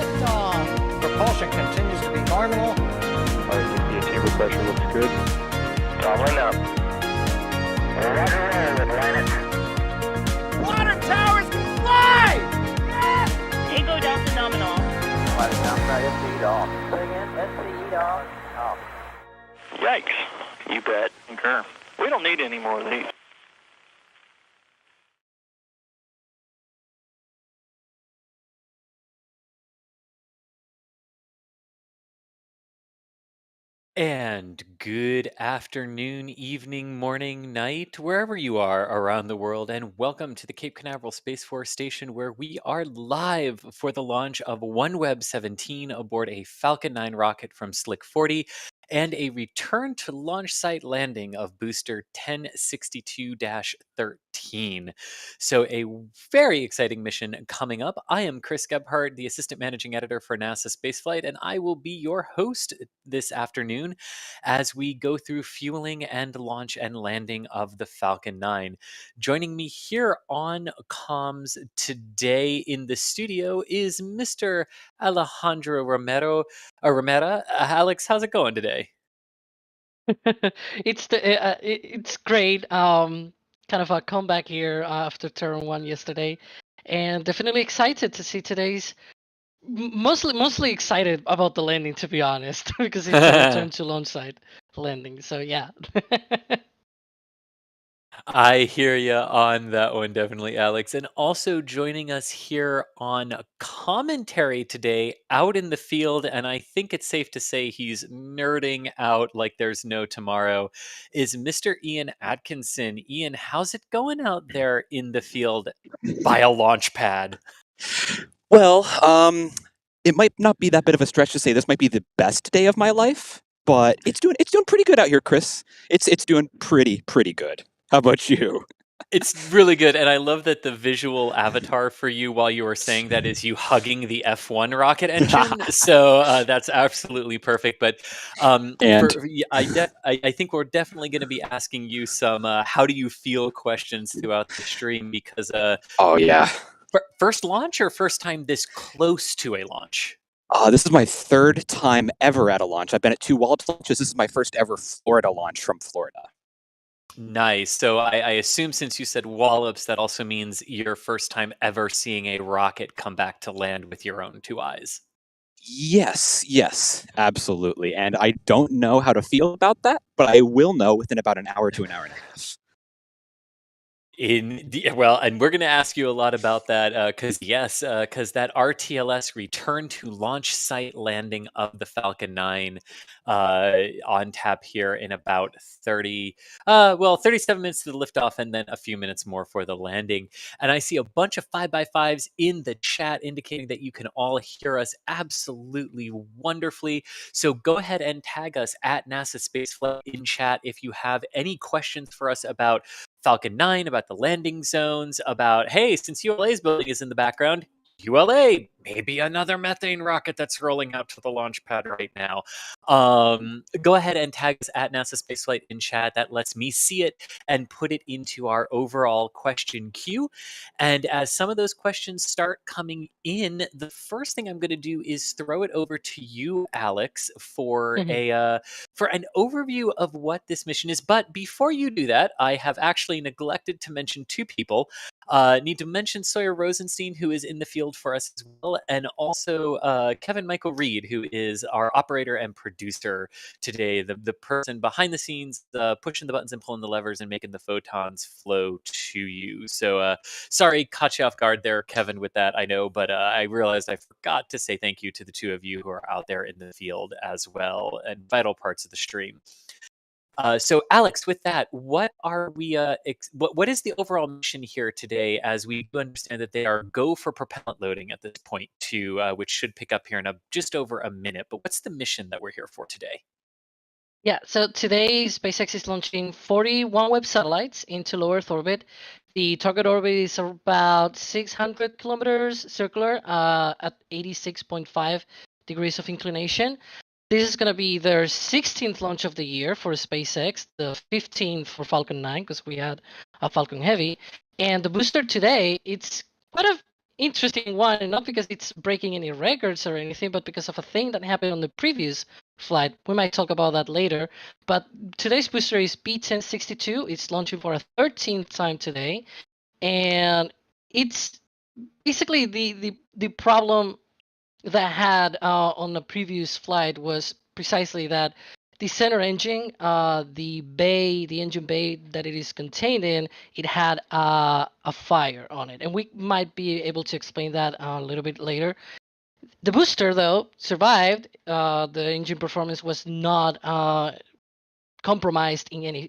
liftoff. Propulsion continues to be nominal. RTLS chamber pressure looks good. Doubling up. Roger roll, Atlantic. Water towers can fly! Yes! Tango Delta nominal. Flight downside, SCE off. Say again, SCE off. Yikes. You bet. Okay. We don't need any more of these. And good afternoon, evening, morning, night, wherever you are around the world, and welcome to the Cape Canaveral Space Force Station, where we are live for the launch of OneWeb 17 aboard a Falcon 9 rocket from SLC-40 and a return to launch site landing of booster 1062-13. So a very exciting mission coming up. I am Chris Gebhardt, the Assistant Managing Editor for NASA Spaceflight, and I will be your host this afternoon as we go through fueling and launch and landing of the Falcon 9. Joining me here on comms today in the studio is Mr. Alejandro Romero. Alex, how's it going today? It's great. Kind of a comeback here after turn one yesterday, and definitely excited to see today's. Mostly excited about the landing, to be honest, because it's a return to launch site landing. So yeah. I hear you on that one, definitely, Alex. And also joining us here on commentary today, out in the field, and I think it's safe to say he's nerding out like there's no tomorrow, is Mr. Ian Atkinson. Ian, how's it going out there in the field by a launch pad? Well, it might not be that bit of a stretch to say this might be the best day of my life, but it's doing pretty good out here, Chris. It's doing pretty good. How about you? It's really good, and I love that the visual avatar for you while you were saying that is you hugging the F1 rocket engine. So that's absolutely perfect. But I think we're definitely going to be asking you some how do you feel questions throughout the stream because oh yeah, first launch or first time this close to a launch? This is my third time ever at a launch. I've been at 2 Wallops launches. This is my first ever Florida launch from Florida. Nice. So I assume since you said Wallops, that also means your first time ever seeing a rocket come back to land with your own 2 eyes. Yes, absolutely. And I don't know how to feel about that, but I will know within about an hour to an hour and a half. And we're going to ask you a lot about that because that RTLS return to launch site landing of the Falcon 9 on tap here in about 37 minutes to the liftoff and then a few minutes more for the landing. And I see a bunch of 5x5s in the chat indicating that you can all hear us absolutely wonderfully. So go ahead and tag us at NASA Spaceflight in chat if you have any questions for us about Falcon 9, about the landing zones, about, hey, since ULA's building is in the background, ULA, maybe another methane rocket that's rolling out to the launch pad right now. Go ahead and tag us at NASA Spaceflight in chat. That lets me see it and put it into our overall question queue. And as some of those questions start coming in, the first thing I'm going to do is throw it over to you, Alex, for for an overview of what this mission is. But before you do that, I have actually neglected to mention 2 people. Need to mention Sawyer Rosenstein, who is in the field for us as well, and also Kevin Michael Reed, who is our operator and producer today, the person behind the scenes, pushing the buttons and pulling the levers and making the photons flow to you. So sorry, caught you off guard there, Kevin, with that, I know, but I realized I forgot to say thank you to the 2 of you who are out there in the field as well, and vital parts of the stream. So, Alex, with that, what are we? What is the overall mission here today? As we understand that they are go for propellant loading at this point, too, which should pick up here in just over a minute. But what's the mission that we're here for today? Yeah. So today, SpaceX is launching 40 OneWeb satellites into low Earth orbit. The target orbit is about 600 kilometers circular at 86.5 degrees of inclination. This is going to be their 16th launch of the year for SpaceX, the 15th for Falcon 9, because we had a Falcon Heavy. And the booster today, it's quite an interesting one, and not because it's breaking any records or anything, but because of a thing that happened on the previous flight. We might talk about that later. But today's booster is B1062. It's launching for a 13th time today, and it's basically the problem that I had on the previous flight was precisely that the center engine, the engine bay that it is contained in, it had a fire on it, and we might be able to explain that a little bit later. The booster, though, survived. The engine performance was not compromised in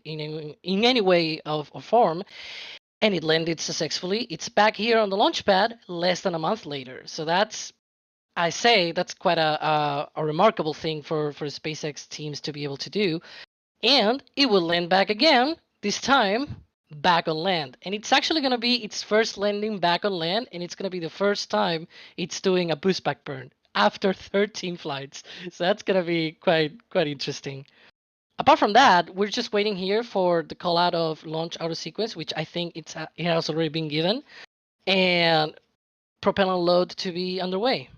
any way or form, and it landed successfully. It's back here on the launch pad less than a month later. So that's quite a remarkable thing for SpaceX teams to be able to do. And it will land back again, this time back on land. And it's actually going to be its first landing back on land, and it's going to be the first time it's doing a boost back burn after 13 flights. So that's going to be quite interesting. Apart from that, we're just waiting here for the call out of launch auto sequence, which I think it has already been given, and propellant load to be underway.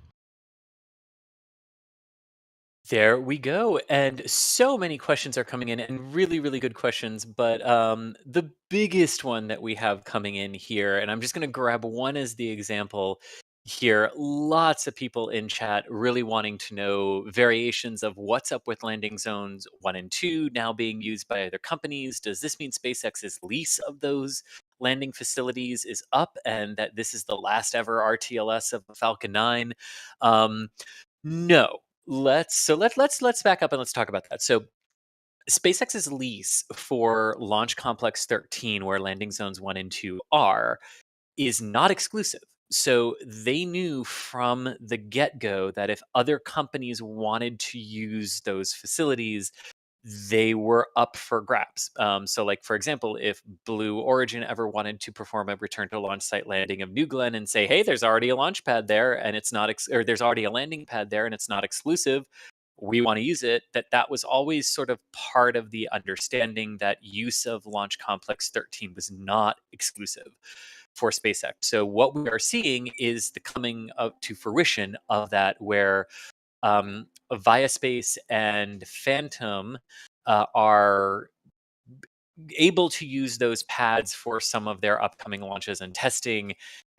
There we go. And so many questions are coming in, and really, really good questions. But the biggest one that we have coming in here, and I'm just going to grab one as the example here. Lots of people in chat really wanting to know variations of what's up with landing zones 1 and 2 now being used by other companies. Does this mean SpaceX's lease of those landing facilities is up, and that this is the last ever RTLS of the Falcon 9? No. Let's back up and let's talk about that. So SpaceX's lease for Launch Complex 13, where landing zones 1 and 2 are, is not exclusive. So they knew from the get-go that if other companies wanted to use those facilities, they were up for grabs. So, like, for example, if Blue Origin ever wanted to perform a return to launch site landing of New Glenn and say, hey, there's already a launch pad there and it's not, or there's already a landing pad there and it's not exclusive, we want to use it, that was always sort of part of the understanding that use of Launch Complex 13 was not exclusive for SpaceX. So what we are seeing is the coming up to fruition of that, where Viaspace and Phantom are able to use those pads for some of their upcoming launches and testing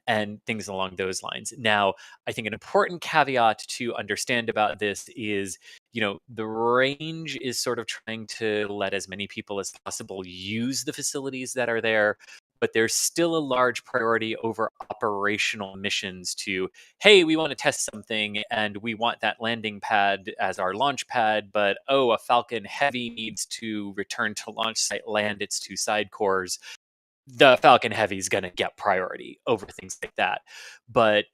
and things along those lines. Now, I think an important caveat to understand about this is, the range is sort of trying to let as many people as possible use the facilities that are there, but there's still a large priority over operational missions to, hey, we want to test something and we want that landing pad as our launch pad, but a Falcon Heavy needs to return to launch site, land its 2 side cores. The Falcon Heavy is going to get priority over things like that. But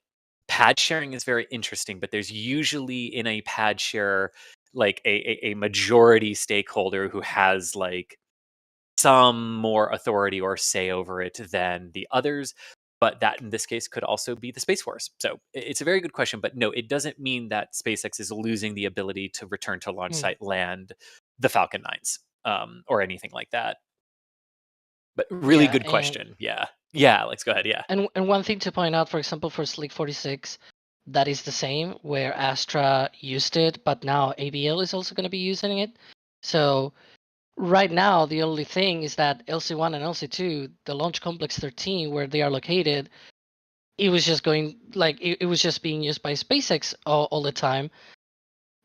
pad sharing is very interesting, but there's usually in a pad share like a majority stakeholder who has like some more authority or say over it than the others. But that in this case could also be the Space Force. So it's a very good question, but no, it doesn't mean that SpaceX is losing the ability to return to launch site land the Falcon 9s or anything like that. But really good question. Yeah, let's go ahead. Yeah. And one thing to point out, for example, for Slick 46, that is the same, where Astra used it, but now ABL is also going to be using it. So right now, the only thing is that LC1 and LC2, the Launch Complex 13, where they are located, it was just going like it was just being used by SpaceX all the time,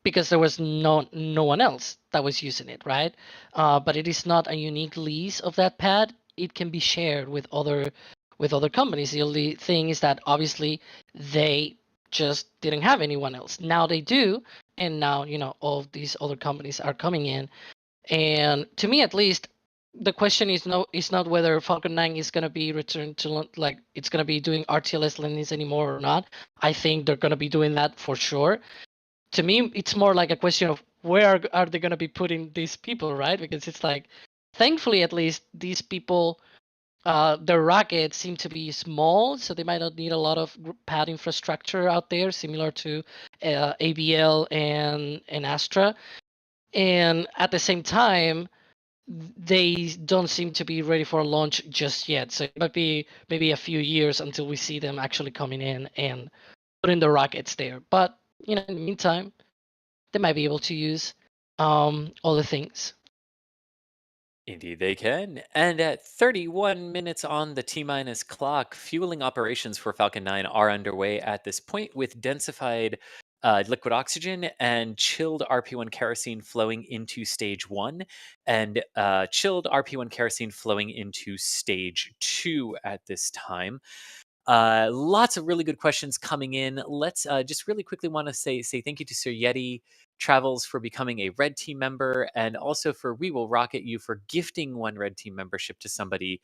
because there was no one else that was using it, right? But it is not a unique lease of that pad. It can be shared with other companies. The only thing is that obviously they just didn't have anyone else. Now they do, and now all of these other companies are coming in. And to me, at least, the question is not whether Falcon 9 is going to be returned to it's going to be doing RTLS landings anymore or not. I think they're going to be doing that for sure. To me, it's more like a question of where are they going to be putting these people, right? Because it's like, thankfully, at least these people, their rockets seem to be small, so they might not need a lot of pad infrastructure out there, similar to ABL and Astra. And at the same time, they don't seem to be ready for a launch just yet. So it might be maybe a few years until we see them actually coming in and putting the rockets there. But in the meantime, they might be able to use all the things. Indeed, they can. And at 31 minutes on the T minus clock, fueling operations for Falcon 9 are underway at this point with densified liquid oxygen and chilled RP1 kerosene flowing into stage 1 and chilled RP1 kerosene flowing into stage 2 at this time. Lots of really good questions coming in. Let's just really quickly want to say thank you to Sir Yeti Travels for becoming a Red Team member, and also for We Will Rocket You for gifting one Red Team membership to somebody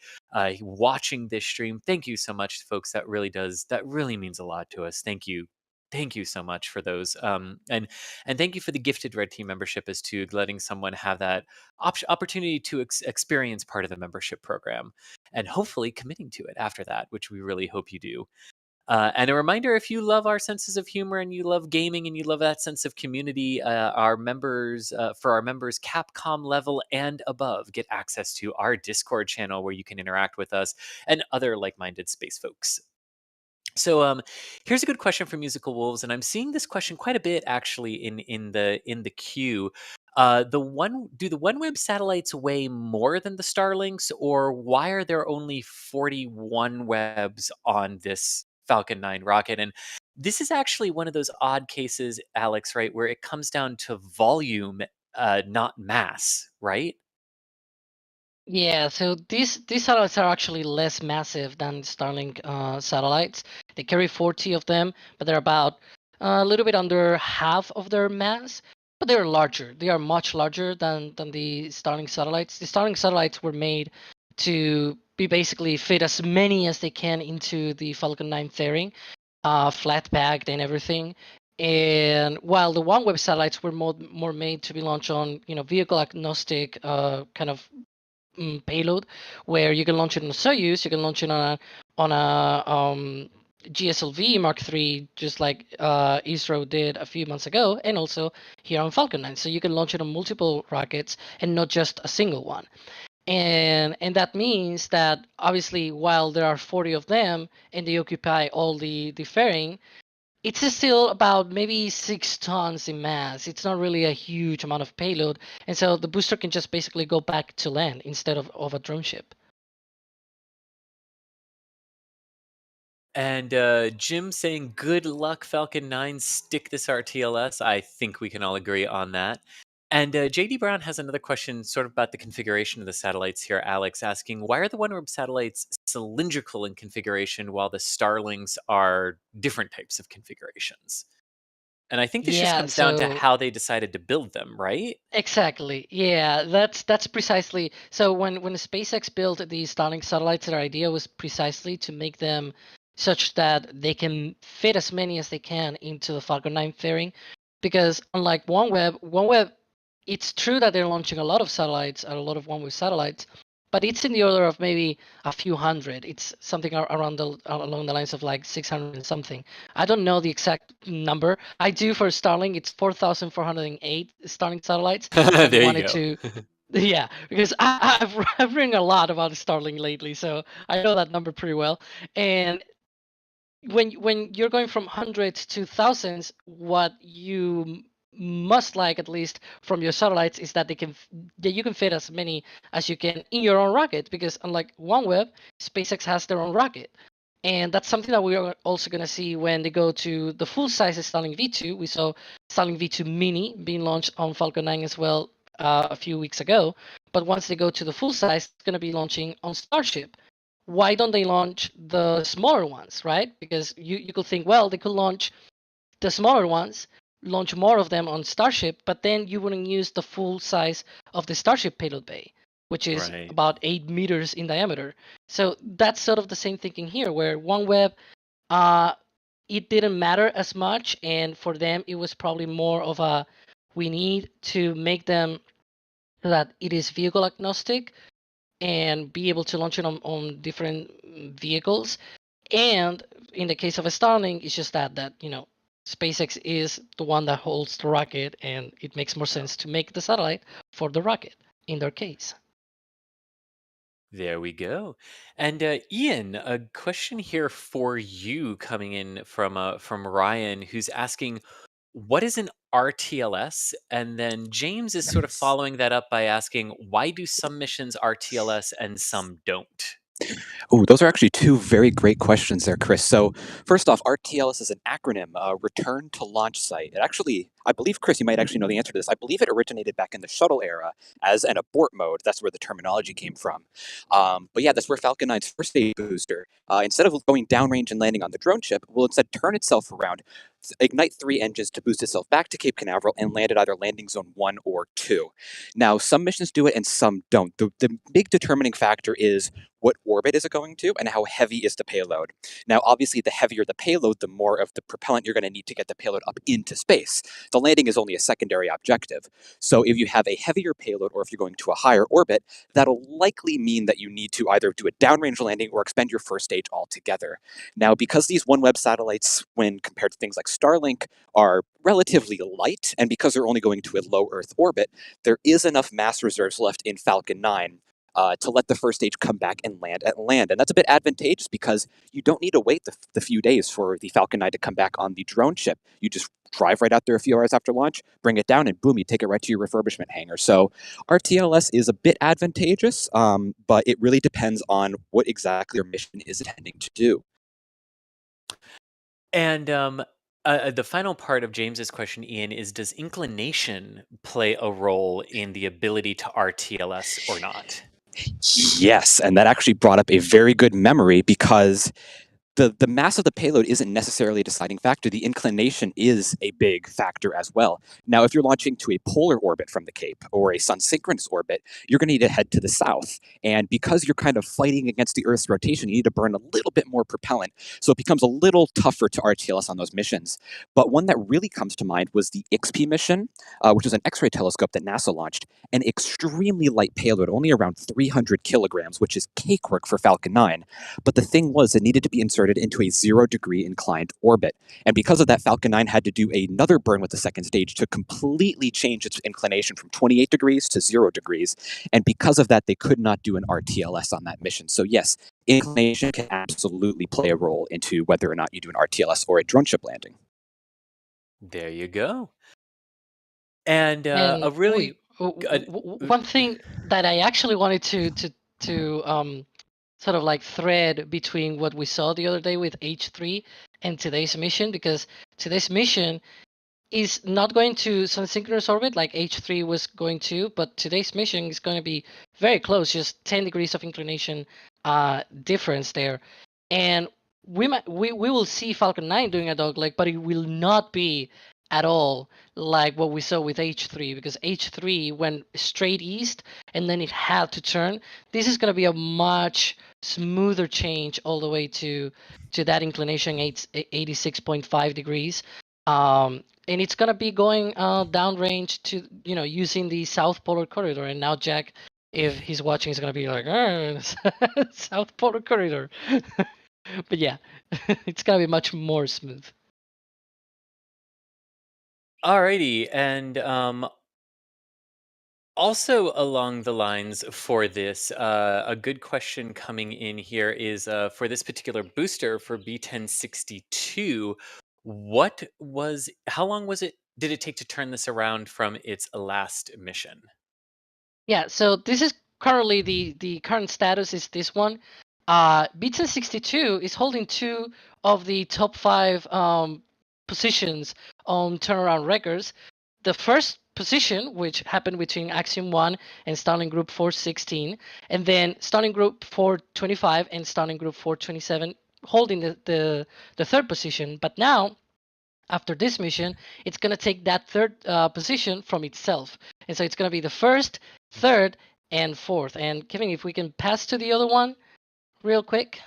watching this stream. Thank you so much, folks. That really means a lot to us. Thank you so much for those. And thank you for the gifted Red Team membership as to letting someone have that opportunity to experience part of the membership program, and hopefully committing to it after that, which we really hope you do. And a reminder, if you love our senses of humor and you love gaming and you love that sense of community, our members, for our members Capcom level and above, get access to our Discord channel where you can interact with us and other like-minded space folks. So here's a good question from Musical Wolves, and I'm seeing this question quite a bit actually in the queue. Do the OneWeb satellites weigh more than the Starlinks, or why are there only 41 webs on this Falcon 9 rocket? And this is actually one of those odd cases, Alex, right, where it comes down to volume, not mass, right? Yeah, so these satellites are actually less massive than Starlink satellites. They carry 40 of them, but they're about a little bit under half of their mass. But they're larger. They are much larger than the Starlink satellites. The Starlink satellites were made to be basically fit as many as they can into the Falcon 9 fairing, flat packed and everything. And while the OneWeb satellites were more made to be launched on vehicle agnostic kind of payload, where you can launch it on a Soyuz, you can launch it on a GSLV Mark III, just like ISRO did a few months ago, and also here on Falcon 9. So you can launch it on multiple rockets and not just a single one. And that means that obviously, while there are 40 of them and they occupy all the fairing, it's still about maybe 6 tons in mass. It's not really a huge amount of payload. And so the booster can just basically go back to land instead of a drone ship. And Jim saying, good luck, Falcon 9. Stick this RTLS. I think we can all agree on that. And JD Brown has another question sort of about the configuration of the satellites here, Alex, asking, why are the OneWeb satellites cylindrical in configuration while the Starlinks are different types of configurations? And I think this just Yeah, comes down to so how they decided to build them, right? exactly. Yeah, that's precisely. So when SpaceX built the Starlink satellites, their idea was precisely to make them such that they can fit as many as they can into the Falcon 9 fairing. Because unlike OneWeb, it's true that they're launching a lot of satellites, a lot of OneWeb satellites, but it's in the order of maybe a few hundred. It's something along the lines of like 600 and something. I don't know the exact number. I do for Starlink. It's 4,408 Starlink satellites. I've There you wanted go. to, yeah, because I've written a lot about Starlink lately, so I know that number pretty well. And when you're going from hundreds to thousands, what you must like, at least from your satellites, is that that you can fit as many as you can in your own rocket, because unlike OneWeb, SpaceX has their own rocket. And that's something that we are also going to see when they go to the full size Starlink V2. We saw Starlink V2 Mini being launched on Falcon 9 as well a few weeks ago. But once they go to the full size, it's going to be launching on Starship. Why don't they launch the smaller ones, right? Because you could think, well, they could launch the smaller ones, launch more of them on Starship, but then you wouldn't use the full size of the Starship payload bay, which is Right. about 8 meters in diameter. So that's sort of the same thinking here, where OneWeb, it didn't matter as much, and for them it was probably more of a, we need to make them so that it is vehicle agnostic and be able to launch it on different vehicles. And in the case of a Starlink, it's just that SpaceX is the one that holds the rocket, and it makes more sense to make the satellite for the rocket in their case. There we go. And Ian, a question here for you coming in from Ryan, who's asking, what is an RTLS? And then James is sort of Nice. following that up by asking, why do some missions RTLS and some don't? Oh, those are actually two very great questions there, Chris. So, first off, RTLS is an acronym, Return to Launch Site. It actually, I believe, Chris, you might actually know the answer to this. I believe it originated back in the shuttle era as an abort mode. That's where the terminology came from. But yeah, that's where Falcon 9's first stage booster, instead of going downrange and landing on the drone ship, will instead turn itself around, ignite 3 engines to boost itself back to Cape Canaveral, and land at either landing zone 1 or 2. Now, some missions do it and some don't. The big determining factor is what orbit is it going to and how heavy is the payload. Now, obviously, the heavier the payload, the more of the propellant you're going to need to get the payload up into space. The landing is only a secondary objective. So if you have a heavier payload or if you're going to a higher orbit, that'll likely mean that you need to either do a downrange landing or expend your first stage altogether. Now, because these OneWeb satellites, when compared to things like Starlink, are relatively light, and because they're only going to a low Earth orbit, there is enough mass reserves left in Falcon 9 to let the first stage come back and land at land. And that's a bit advantageous because you don't need to wait the few days for the Falcon 9 to come back on the drone ship. You just drive right out there a few hours after launch, bring it down, and boom, you take it right to your refurbishment hangar. So RTLS is a bit advantageous, but it really depends on what exactly your mission is intending to do. And the final part of James's question, Ian, is does inclination play a role in the ability to RTLS or not? Yes, and that actually brought up a very good memory because the mass of the payload isn't necessarily a deciding factor. The inclination is a big factor as well. Now, if you're launching to a polar orbit from the Cape or a sun-synchronous orbit, you're going to need to head to the south. And because you're kind of fighting against the Earth's rotation, you need to burn a little bit more propellant. So it becomes a little tougher to RTLS on those missions. But one that really comes to mind was the XP mission, which was an X-ray telescope that NASA launched, an extremely light payload, only around 300 kilograms, which is cakework for Falcon 9. But the thing was, it needed to be inserted into a 0-degree inclined orbit. And because of that, Falcon 9 had to do another burn with the second stage to completely change its inclination from 28 degrees to 0 degrees. And because of that, they could not do an RTLS on that mission. So yes, inclination can absolutely play a role into whether or not you do an RTLS or a drone ship landing. There you go. And And a really one thing that I actually wanted to sort of like thread between what we saw the other day with H3 and today's mission, because today's mission is not going to sun-synchronous orbit like H3 was going to, but today's mission is going to be very close, just 10 degrees of inclination difference there. And we will see Falcon 9 doing a dogleg, but it will not be at all like what we saw with H3, because H3 went straight east and then it had to turn. This is going to be a much smoother change all the way to that inclination 86.5 degrees. And it's going to be going downrange to, using the South Polar Corridor. And now Jack, if he's watching, is going to be like, South Polar Corridor. But yeah, it's going to be much more smooth. Alrighty, and also along the lines for this, a good question coming in here is for this particular booster for B1062, how long did it take to turn this around from its last mission? Yeah, so this is currently the current status is this one. B1062 is holding 2 of the top 5 positions on turnaround records. The first position, which happened between Axiom 1 and Starlink Group 416, and then Starlink Group 425 and Starlink Group 427 holding the third position. But now, after this mission, it's going to take that third position from itself. And so it's going to be the first, third, and fourth. And Kevin, if we can pass to the other one real quick.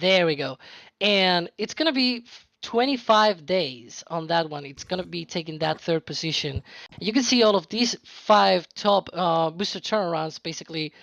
There we go. And it's going to be 25 days on that one. It's going to be taking that third position. You can see all of these 5 top booster turnarounds basically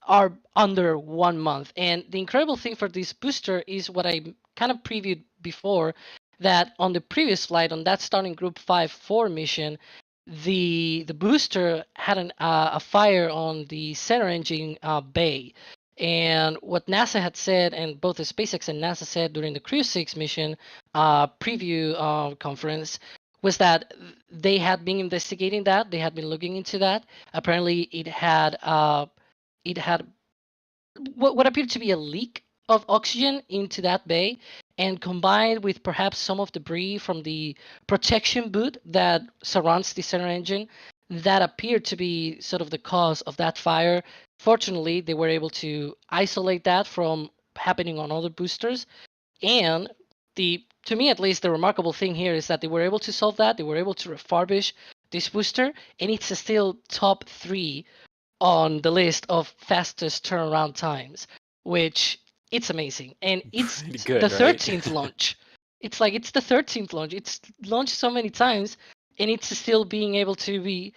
are under 1 month. And the incredible thing for this booster is what I kind of previewed before, that on the previous flight, on that Starlink Group 5-4 mission, the booster had a fire on the center engine bay. And what NASA had said, and both the SpaceX and NASA said during the Crew 6 mission preview conference, was that they had been investigating that. They had been looking into that. Apparently, it had what appeared to be a leak of oxygen into that bay, and combined with perhaps some of debris from the protection boot that surrounds the center engine, that appeared to be sort of the cause of that fire. Fortunately, they were able to isolate that from happening on other boosters. And to me at least, the remarkable thing here is that they were able to solve that. They were able to refurbish this booster, and it's still top 3 on the list of fastest turnaround times, which it's amazing. And it's Pretty good, the right? 13th launch. It's like it's the 13th launch. It's launched so many times, and it's still being able to be,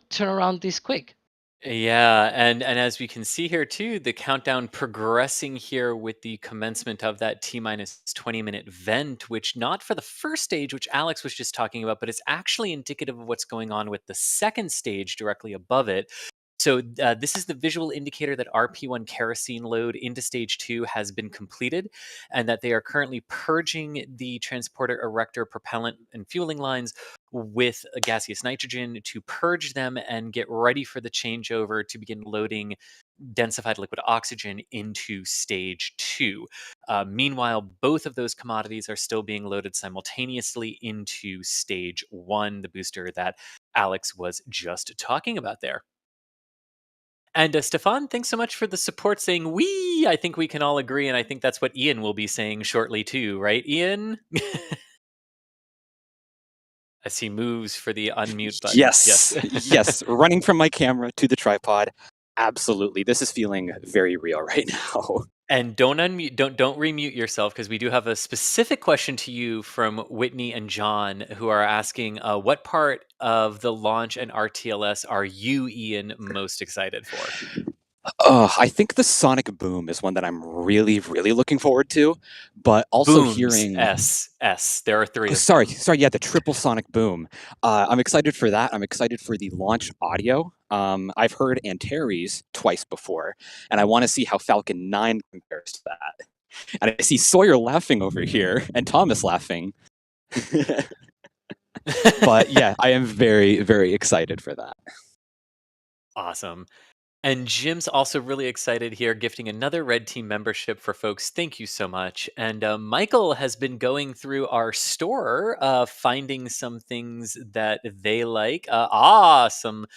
turn around this quick. Yeah, and as we can see here too, the countdown progressing here with the commencement of that T-minus 20-minute vent, which not for the first stage, which Alex was just talking about, but it's actually indicative of what's going on with the second stage directly above it. So this is the visual indicator that RP1 kerosene load into stage 2 has been completed, and that they are currently purging the transporter erector propellant and fueling lines with gaseous nitrogen to purge them and get ready for the changeover to begin loading densified liquid oxygen into stage 2. Meanwhile, both of those commodities are still being loaded simultaneously into stage 1, the booster that Alex was just talking about there. And Stefan, thanks so much for the support saying "we." I think we can all agree, and I think that's what Ian will be saying shortly too, right, Ian? As he moves for the unmute button. Yes, yes. Running from my camera to the tripod. Absolutely. This is feeling very real right now. And don't unmute, don't remute yourself, because we do have a specific question to you from Whitney and John, who are asking, what part of the launch and RTLS are you, Ian, most excited for? I think the sonic boom is one that I'm really, really looking forward to, but also Booms, hearing. S. There are 3 Oh, of sorry, them. sorry. Yeah, the triple sonic boom. I'm excited for that. I'm excited for the launch audio. I've heard Antares twice before, and I want to see how Falcon 9 compares to that. And I see Sawyer laughing over here, and Thomas laughing. But yeah, I am very, very excited for that. Awesome. And Jim's also really excited here, gifting another Red Team membership for folks. Thank you so much. And Michael has been going through our store, finding some things that they like. Some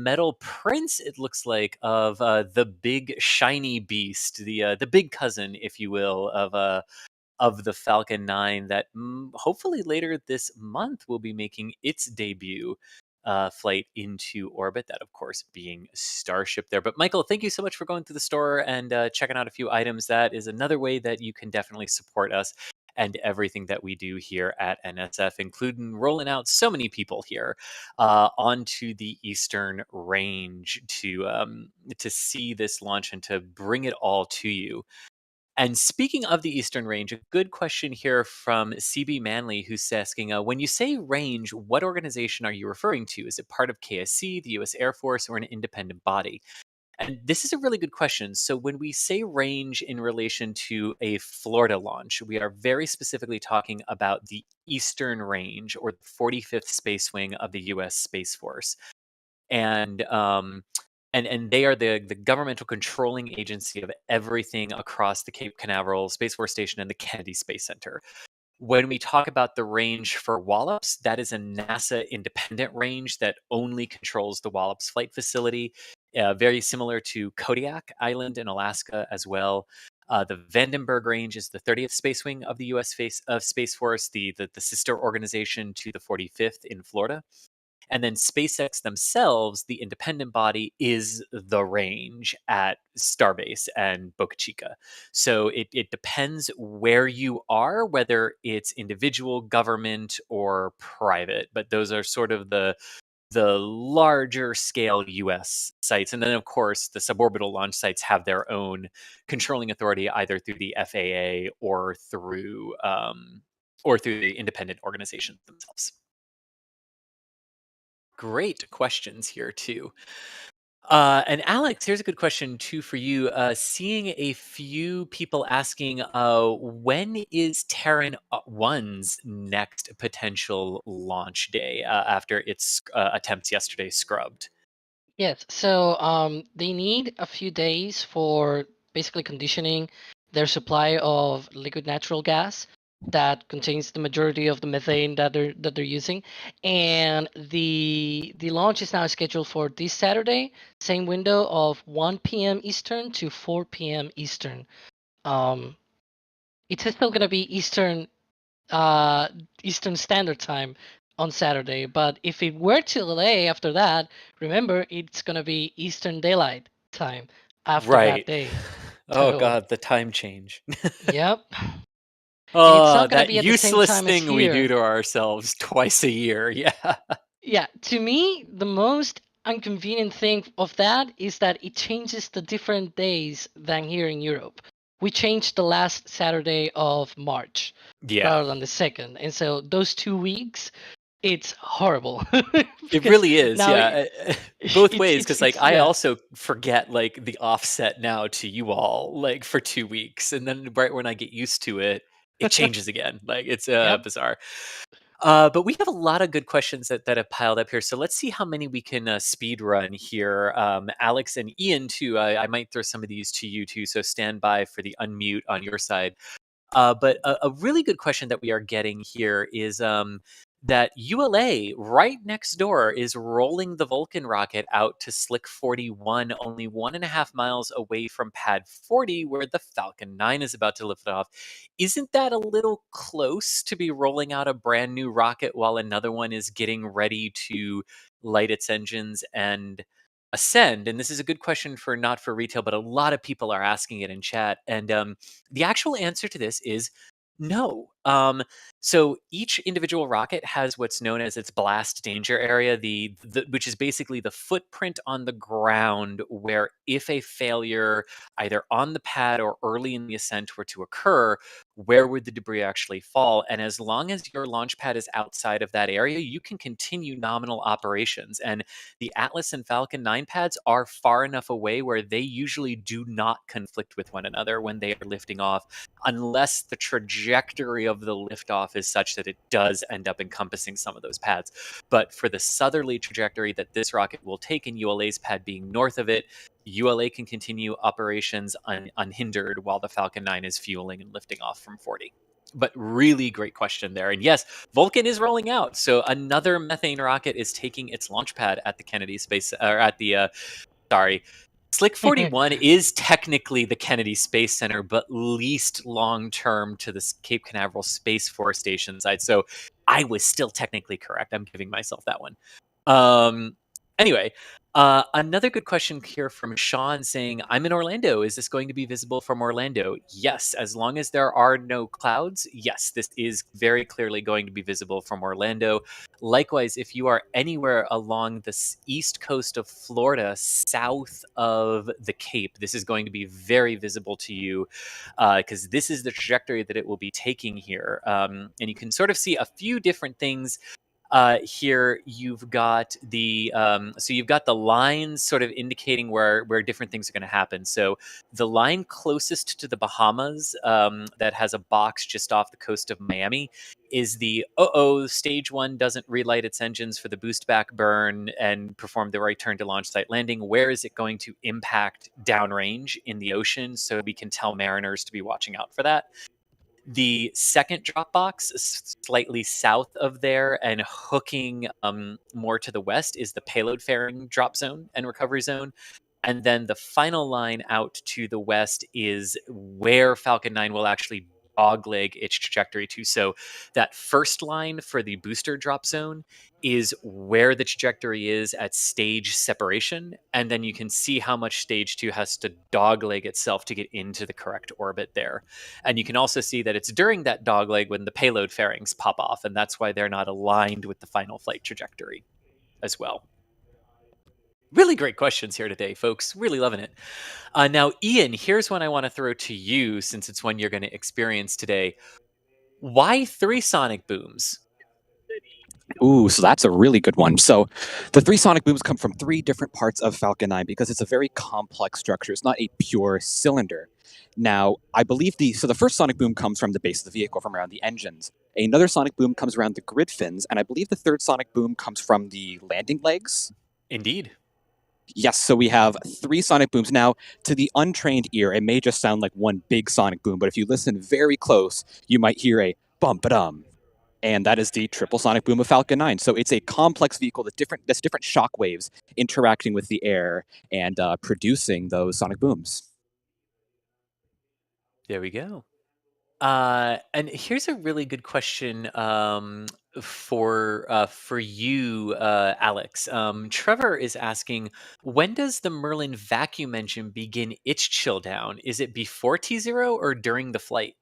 metal prints, it looks like, of the big shiny beast, the big cousin, if you will, of the Falcon 9 that hopefully later this month will be making its debut flight into orbit. That, of course, being Starship there. But Michael, thank you so much for going through the store and checking out a few items. That is another way that you can definitely support us and everything that we do here at NSF, including rolling out so many people here onto the Eastern Range to see this launch and to bring it all to you. And speaking of the Eastern Range, a good question here from CB Manley, who's asking, when you say range, what organization are you referring to? Is it part of KSC, the US Air Force, or an independent body? And this is a really good question. So when we say range in relation to a Florida launch, we are very specifically talking about the Eastern Range, or the 45th Space Wing of the US Space Force. And they are the governmental controlling agency of everything across the Cape Canaveral Space Force Station and the Kennedy Space Center. When we talk about the range for Wallops, that is a NASA independent range that only controls the Wallops Flight Facility, very similar to Kodiak Island in Alaska as well. The Vandenberg Range is the 30th Space Wing of the U.S. Space Force, the sister organization to the 45th in Florida. And then SpaceX themselves, the independent body, is the range at Starbase and Boca Chica. So it depends where you are, whether it's individual, government, or private. But those are sort of the larger scale US sites. And then, of course, the suborbital launch sites have their own controlling authority, either through the FAA or through the independent organizations themselves. Great questions here too. And Alex, here's a good question too for you. Seeing a few people asking, when is Terran 1's next potential launch day after its attempts yesterday scrubbed? Yes, so they need a few days for basically conditioning their supply of liquid natural gas that contains the majority of the methane that they're using, and the launch is now scheduled for this Saturday, same window of 1 p.m. Eastern to 4 p.m. Eastern. Um, it's still gonna be Eastern Standard Time on Saturday. But if it were to delay after that, remember it's gonna be Eastern Daylight Time after that Right. day. Oh So God, the time change. yep, and it's Oh, not gonna that be at the same useless time as thing we do here. to ourselves twice a year. Yeah. Yeah, to me, the most inconvenient thing of that is that it changes the different days than here in Europe. We changed the last Saturday of March Yeah. rather than the second, and so those 2 weeks, it's horrible It because really is, now yeah. Both ways, it's because like I yeah. also forget like the offset now to you all like for 2 weeks, and then right when I get used to it, it changes again. Like it's Yep. bizarre. But we have a lot of good questions that have piled up here. So let's see how many we can speed run here. Alex and Ian too. I might throw some of these to you too. So stand by for the unmute on your side. But a really good question that we are getting here is that ULA right next door is rolling the Vulcan rocket out to Slick 41, only 1.5 miles away from Pad 40, where the Falcon 9 is about to lift off. Isn't that a little close to be rolling out a brand new rocket while another one is getting ready to light its engines and ascend? And this is a good question for not for retail, but a lot of people are asking it in chat. And the actual answer to this is no. So each individual rocket has what's known as its blast danger area, which is basically the footprint on the ground where if a failure either on the pad or early in the ascent were to occur, where would the debris actually fall? And as long as your launch pad is outside of that area, you can continue nominal operations. And the Atlas and Falcon 9 pads are far enough away where they usually do not conflict with one another when they are lifting off, unless the trajectory of the liftoff is such that it does end up encompassing some of those pads. But for the southerly trajectory that this rocket will take, and ULA's pad being north of it, ULA can continue operations unhindered while the Falcon 9 is fueling and lifting off from 40. But really great question there. And yes, Vulcan is rolling out. So another methane rocket is taking its launch pad at the Kennedy Space, or at the, Slick 41 is technically the Kennedy Space Center, but least long term to the Cape Canaveral Space Force Station side. So I was still technically correct. I'm giving myself that one. Anyway, another good question here from Sean saying, I'm in Orlando. Is this going to be visible from Orlando? Yes, as long as there are no clouds. Yes, this is very clearly going to be visible from Orlando. Likewise, if you are anywhere along the east coast of Florida, south of the Cape, this is going to be very visible to you because this is the trajectory that it will be taking here. And you can sort of see a few different things here. You've got the lines sort of indicating where different things are going to happen. So the line closest to the Bahamas, that has a box just off the coast of Miami, is the stage 1 doesn't relight its engines for the boost back burn and perform the return to launch site landing. Where is it going to impact downrange in the ocean? So we can tell mariners to be watching out for that. The second drop box, slightly south of there and hooking more to the west, is the payload fairing drop zone and recovery zone. And then the final line out to the west is where Falcon 9 will actually dogleg its trajectory to. So that first line for the booster drop zone is where the trajectory is at stage separation. And then you can see how much stage 2 has to dogleg itself to get into the correct orbit there. And you can also see that it's during that dogleg when the payload fairings pop off. And that's why they're not aligned with the final flight trajectory as well. Really great questions here today, folks. Really loving it. Now, Ian, here's one I want to throw to you since it's one you're going to experience today. Why 3 sonic booms? Ooh, so that's a really good one. So the three sonic booms come from three different parts of Falcon 9 because it's a very complex structure. It's not a pure cylinder. Now, I believe the first sonic boom comes from the base of the vehicle, from around the engines. Another sonic boom comes around the grid fins, and I believe the third sonic boom comes from the landing legs. Indeed. Yes, so we have three sonic booms. Now, to the untrained ear, it may just sound like one big sonic boom, but if you listen very close, you might hear a bump-a-dum. And that is the triple sonic boom of Falcon 9. So it's a complex vehicle that's different shock waves interacting with the air and producing those sonic booms. There we go. And here's a really good question for you, Alex. Trevor is asking, when does the Merlin vacuum engine begin its chill down? Is it before T0 or during the flight?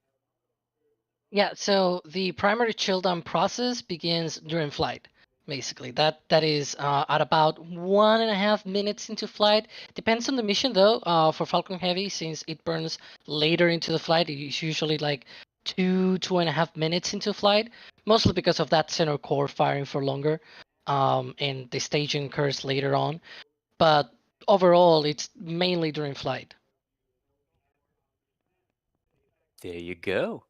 Yeah, so the primary chill down process begins during flight. Basically, that is at about 1.5 minutes into flight. Depends on the mission though. For Falcon Heavy, since it burns later into the flight, it is usually like 2.5 minutes into flight. Mostly because of that center core firing for longer, and the staging occurs later on. But overall, it's mainly during flight. There you go.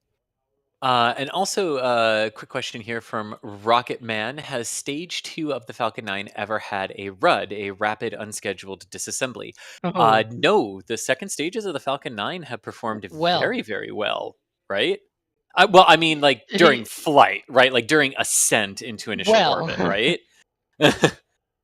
And also, quick question here from Rocket Man. Has stage 2 of the Falcon 9 ever had a RUD, a rapid unscheduled disassembly? Oh, No, the second stages of the Falcon 9 have performed well. very, very well, right? Well, I mean, like during flight, right? Like during ascent into initial Well. orbit, right?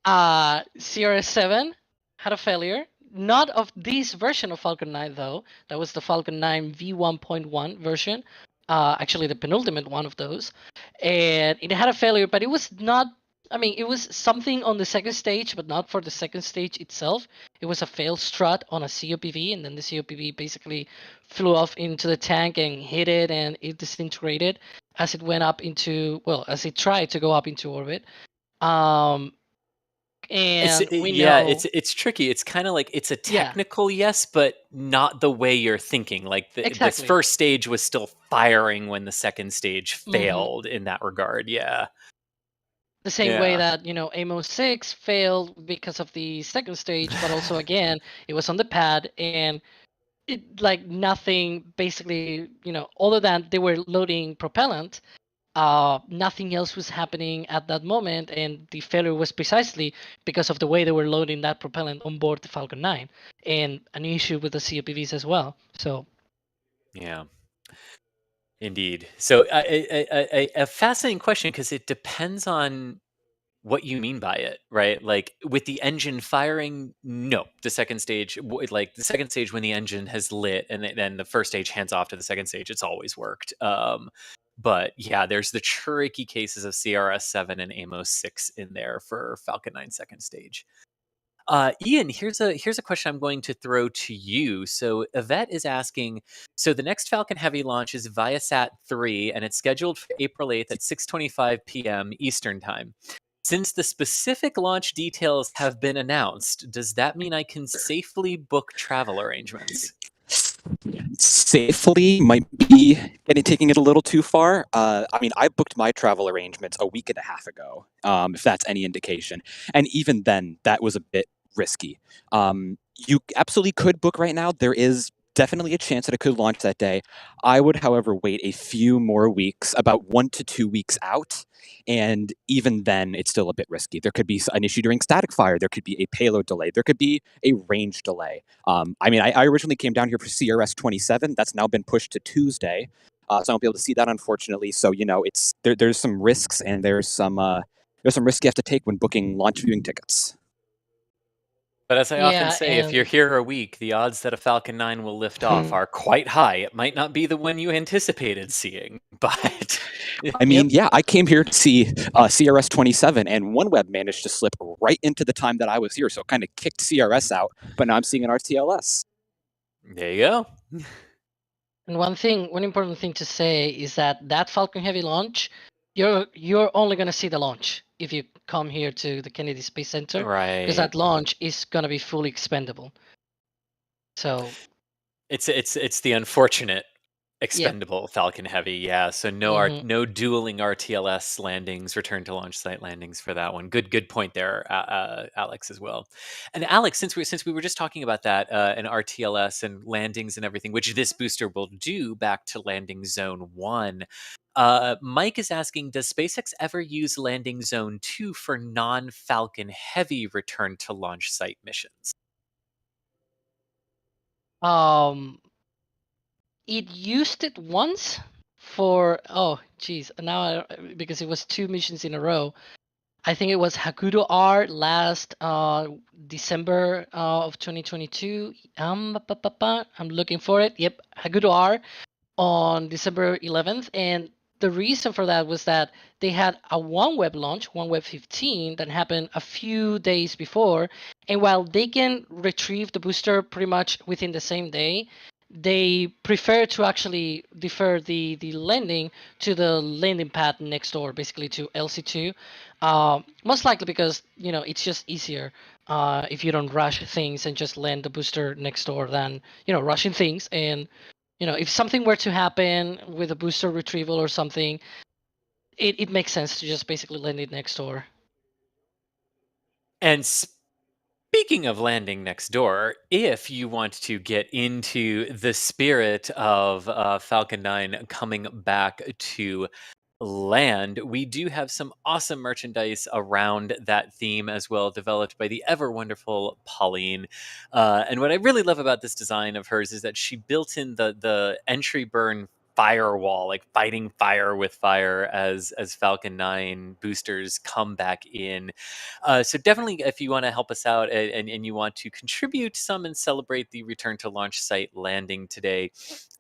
CRS-7 had a failure. Not of this version of Falcon 9 though. That was the Falcon 9 V1.1 version. Actually, the penultimate one of those, and it had a failure. But it was not. I mean, it was something on the second stage, but not for the second stage itself. It was a failed strut on a COPV, and then the COPV basically flew off into the tank and hit it, and it disintegrated as it went up into, well, as it tried to go up into orbit. And we yeah, know, it's tricky. It's kind of like it's a yeah, technical yes, but not the way you're thinking. Like this exactly. first stage was still firing when the second stage Mhm. failed in that regard. Yeah. The same way Yeah. that, AMO 6 failed because of the second stage, but also again, it was on the pad and it like nothing basically, other than they were loading propellant, nothing else was happening at that moment, and the failure was precisely because of the way they were loading that propellant on board the Falcon 9, and an issue with the COPVs as well. So Yeah. Indeed. So a fascinating question because it depends on what you mean by it, right? Like with the engine firing, no, the second stage, like the second stage when the engine has lit and then the first stage hands off to the second stage, it's always worked. But yeah, there's the tricky cases of CRS-7 and AMO-6 in there for Falcon 9 second stage. Ian, here's a question I'm going to throw to you. So Yvette is asking, so the next Falcon Heavy launch is Viasat 3, and it's scheduled for April 8th at 6:25 p.m. Eastern Time. Since the specific launch details have been announced, does that mean I can safely book travel arrangements? Safely might be taking it a little too far. I mean, I booked my travel arrangements a week and a half ago, if that's any indication. And even then, that was a bit risky. You absolutely could book right now. There is definitely a chance that it could launch that day. I would, however, wait a few more weeks, about 1 to 2 weeks out. And even then, it's still a bit risky. There could be an issue during static fire. There could be a payload delay. There could be a range delay. I mean, I originally came down here for CRS 27. That's now been pushed to Tuesday. So I won't be able to see that, unfortunately. So, it's there's some risks and there's some risk you have to take when booking launch viewing tickets. But as I often yeah, say, if you're and here a week, the odds that a Falcon 9 will lift off are quite high. It might not be the one you anticipated seeing, but I mean, yeah, I came here to see CRS 27, and OneWeb managed to slip right into the time that I was here, so it kind of kicked CRS out. But now I'm seeing an RTLS. there you go. And one important thing to say is that Falcon Heavy launch, you're only going to see the launch if you come here to the Kennedy Space Center, Right. because that launch is going to be fully expendable. So it's the unfortunate Expendable Falcon Heavy, yeah. So Mhm. no dueling RTLS landings, return to launch site landings for that one. Good point there, Alex, as well. And Alex, since we were just talking about that and RTLS and landings and everything, which this booster will do back to landing zone 1. Mike is asking, does SpaceX ever use landing zone 2 for non-Falcon Heavy return to launch site missions? It used it once for geez, now because it was 2 missions in a row. I think it was Hakuto R last December of 2022. I'm looking for it. Yep, Hakuto R on December 11th, and the reason for that was that they had a OneWeb launch, OneWeb 15, that happened a few days before, and while they can retrieve the booster pretty much within the same day, they prefer to actually defer the landing to the landing pad next door, basically to LC2. Most likely because it's just easier if you don't rush things and just land the booster next door than rushing things. And if something were to happen with a booster retrieval or something, it makes sense to just basically land it next door. And speaking of landing next door, if you want to get into the spirit of Falcon 9 coming back to land, we do have some awesome merchandise around that theme as well, developed by the ever wonderful Pauline. And what I really love about this design of hers is that she built in the entry burn firewall, like fighting fire with fire as Falcon 9 boosters come back in. So definitely, if you want to help us out and you want to contribute some and celebrate the return to launch site landing today,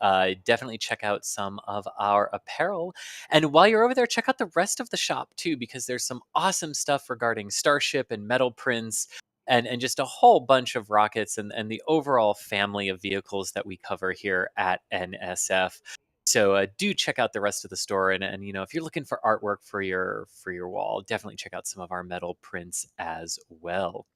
definitely check out some of our apparel. And while you're over there, check out the rest of the shop too, because there's some awesome stuff regarding Starship and metal prints and just a whole bunch of rockets and the overall family of vehicles that we cover here at NSF. So do check out the rest of the store, and if you're looking for artwork for your wall, definitely check out some of our metal prints as well.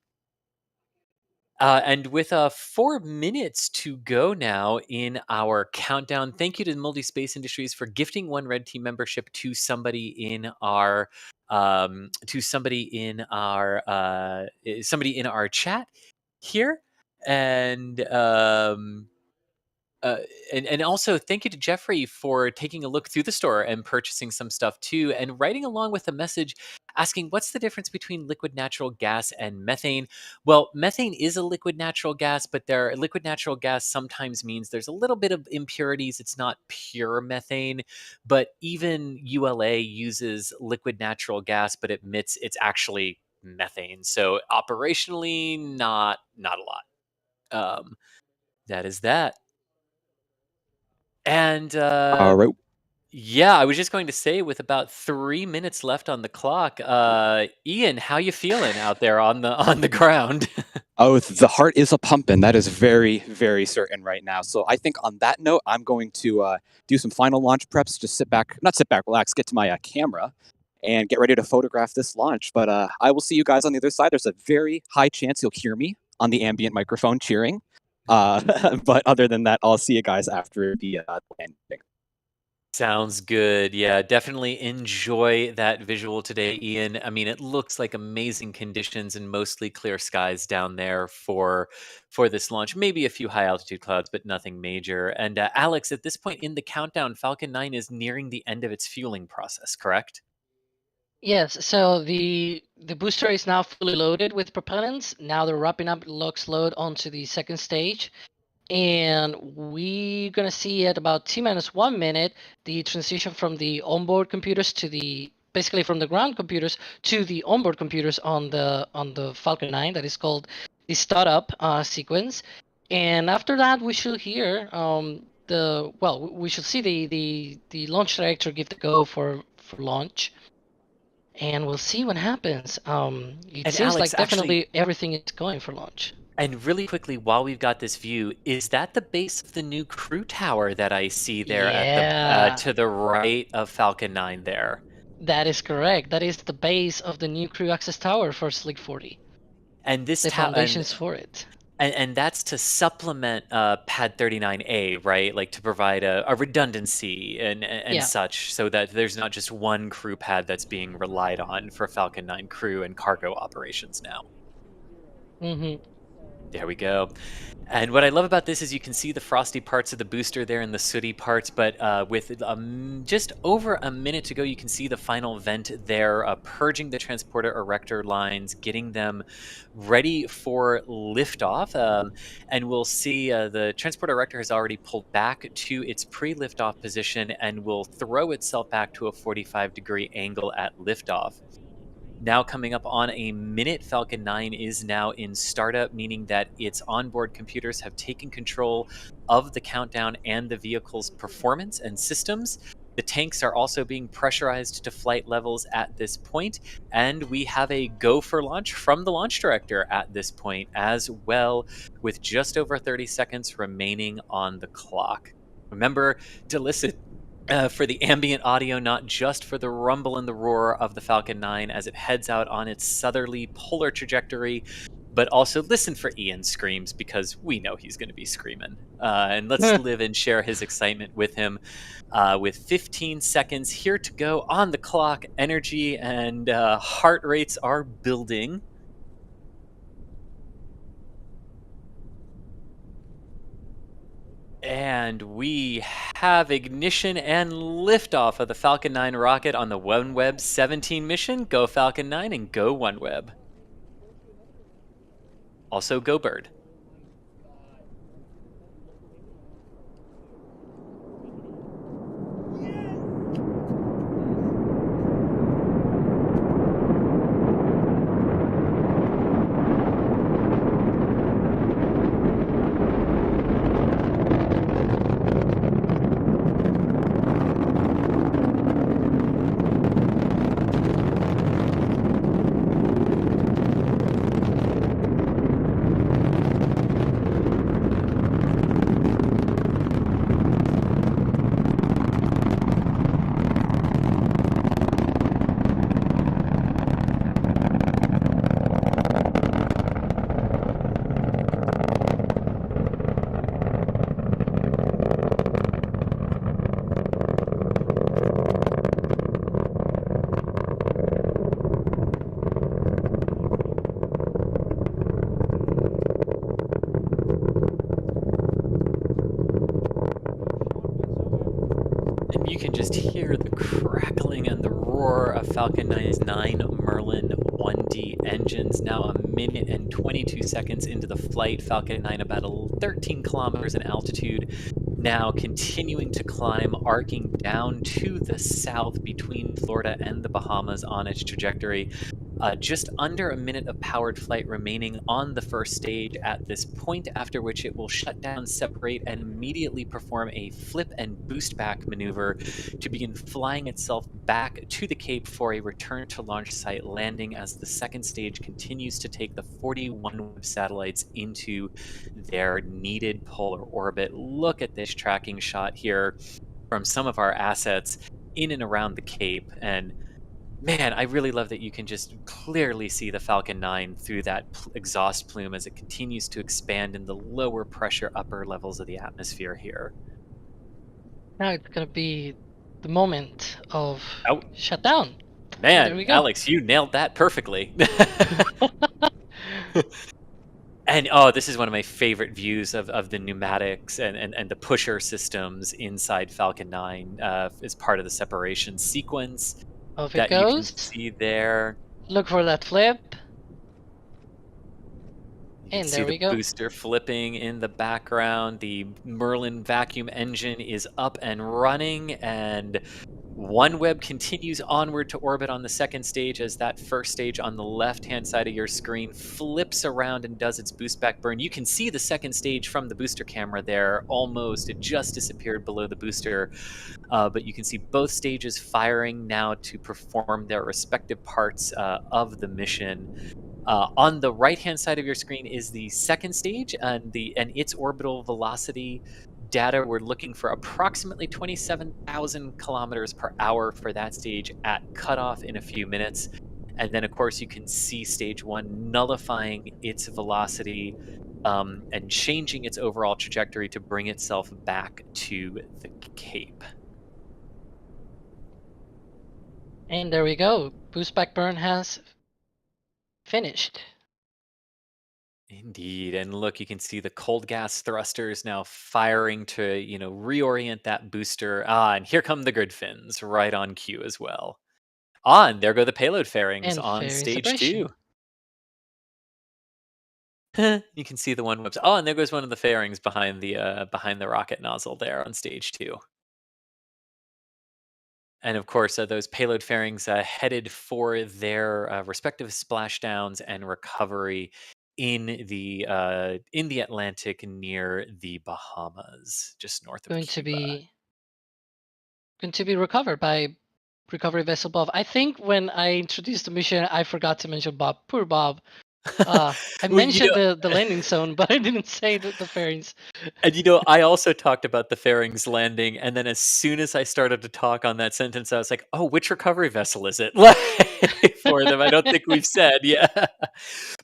And with 4 minutes to go now in our countdown, thank you to Multi Space Industries for gifting one Red Team membership to somebody in our somebody in our chat here, and uh, and also thank you to Jeffrey for taking a look through the store and purchasing some stuff too, and writing along with a message asking what's the difference between liquid natural gas and methane. Well, methane is a liquid natural gas, but liquid natural gas sometimes means there's a little bit of impurities. It's not pure methane, but even ULA uses liquid natural gas, but admits it's actually methane. So operationally, not a lot. That is that. And All right. yeah, I was just going to say, with about 3 minutes left on the clock, Ian, how you feeling out there on the ground? Oh, the heart is a pumping. That is very, very certain right now. So I think on that note, I'm going to do some final launch preps. Just not sit back, relax, get to my camera, and get ready to photograph this launch. But I will see you guys on the other side. There's a very high chance you'll hear me on the ambient microphone cheering. But other than that, I'll see you guys after the landing. Sounds good. Yeah, definitely enjoy that visual today, Ian. I mean, it looks like amazing conditions and mostly clear skies down there for this launch. Maybe a few high altitude clouds, but nothing major. And Alex, at this point in the countdown, Falcon 9 is nearing the end of its fueling process, correct? Yes, so the booster is now fully loaded with propellants. Now they're wrapping up LOX load onto the second stage. And we're going to see at about T-1 minute the transition from the onboard computers to basically from the ground computers to the onboard computers on the Falcon 9. That is called the startup sequence. And after that, we should hear we should see the launch director give the go for launch. And we'll see what happens. It And seems Alex, like definitely everything is going for launch. And really quickly, while we've got this view, is that the base of the new crew tower that I see there Yeah. to the right of Falcon 9 there? That is correct. That is the base of the new crew access tower for SLC-40. And this The tower, foundations for it. And that's to supplement Pad 39A, right? Like to provide a redundancy and Yeah. such, so that there's not just one crew pad that's being relied on for Falcon 9 crew and cargo operations now. Hmm. There we go. And what I love about this is you can see the frosty parts of the booster there and the sooty parts, but with just over a minute to go, you can see the final vent there, purging the transporter erector lines, getting them ready for liftoff. And we'll see the transporter erector has already pulled back to its pre-liftoff position and will throw itself back to a 45-degree angle at liftoff. Now coming up on a minute, Falcon 9 is now in startup, meaning that its onboard computers have taken control of the countdown and the vehicle's performance and systems. The tanks are also being pressurized to flight levels at this point, and we have a go for launch from the launch director at this point as well, with just over 30 seconds remaining on the clock. Remember to listen for the ambient audio, not just for the rumble and the roar of the Falcon 9 as it heads out on its southerly polar trajectory, but also listen for Ian's screams because we know he's going to be screaming. And let's live and share his excitement with him. With 15 seconds here to go on the clock, energy and heart rates are building. And we have ignition and liftoff of the Falcon 9 rocket on the OneWeb 17 mission. Go Falcon 9 and go OneWeb. Also go Bird. And you can just hear the crackling and the roar of Falcon 9's 9 Merlin 1D engines. Now a minute and 22 seconds into the flight, Falcon 9 about 13 kilometers in altitude, now continuing to climb, arcing down to the south between Florida and the Bahamas on its trajectory. Just under a minute of powered flight remaining on the first stage at this point, after which it will shut down, separate, and immediately perform a flip and boost back maneuver to begin flying itself back to the Cape for a return to launch site landing as the second stage continues to take the 41 OneWeb satellites into their needed polar orbit. Look at this tracking shot here from some of our assets in and around the Cape, and man, I really love that you can just clearly see the Falcon 9 through that exhaust plume as it continues to expand in the lower pressure upper levels of the atmosphere here. Now it's gonna be the moment of Oh. shutdown. Man, There we go. Alex, you nailed that perfectly. And this is one of my favorite views of the pneumatics and the pusher systems inside Falcon 9 as part of the separation sequence. Off it That you can goes. see there. Look for that flip. You can And see there the we go. booster flipping in the background. The Merlin vacuum engine is up and running, and OneWeb continues onward to orbit on the second stage as that first stage on the left-hand side of your screen flips around and does its boost back burn. You can see the second stage from the booster camera there. Almost, it just disappeared below the booster. But you can see both stages firing now to perform their respective parts of the mission. On the right-hand side of your screen is the second stage and its orbital velocity data. We're looking for approximately 27,000 kilometers per hour for that stage at cutoff in a few minutes. And then, of course, you can see stage one nullifying its velocity and changing its overall trajectory to bring itself back to the Cape. And there we go. Boost back burn has finished. Indeed. And look, you can see the cold gas thrusters now firing to, reorient that booster. And here come the grid fins right on cue as well. And there go the payload fairings And on fairing stage separation. 2. You can see the OneWebs. Oh, and there goes one of the fairings behind the rocket nozzle there on stage 2. And of course, those payload fairings headed for their respective splashdowns and recovery in the Atlantic near the Bahamas, just north of Going to Cuba. be recovered by recovery vessel Bob. I think when I introduced the mission, I forgot to mention Bob. Poor Bob. I Well, mentioned the landing zone, but I didn't say the fairings. And I also talked about the fairings landing, and then as soon as I started to talk on that sentence, I was like, "Oh, which recovery vessel is it?" Like, for them, I don't think we've said, yeah.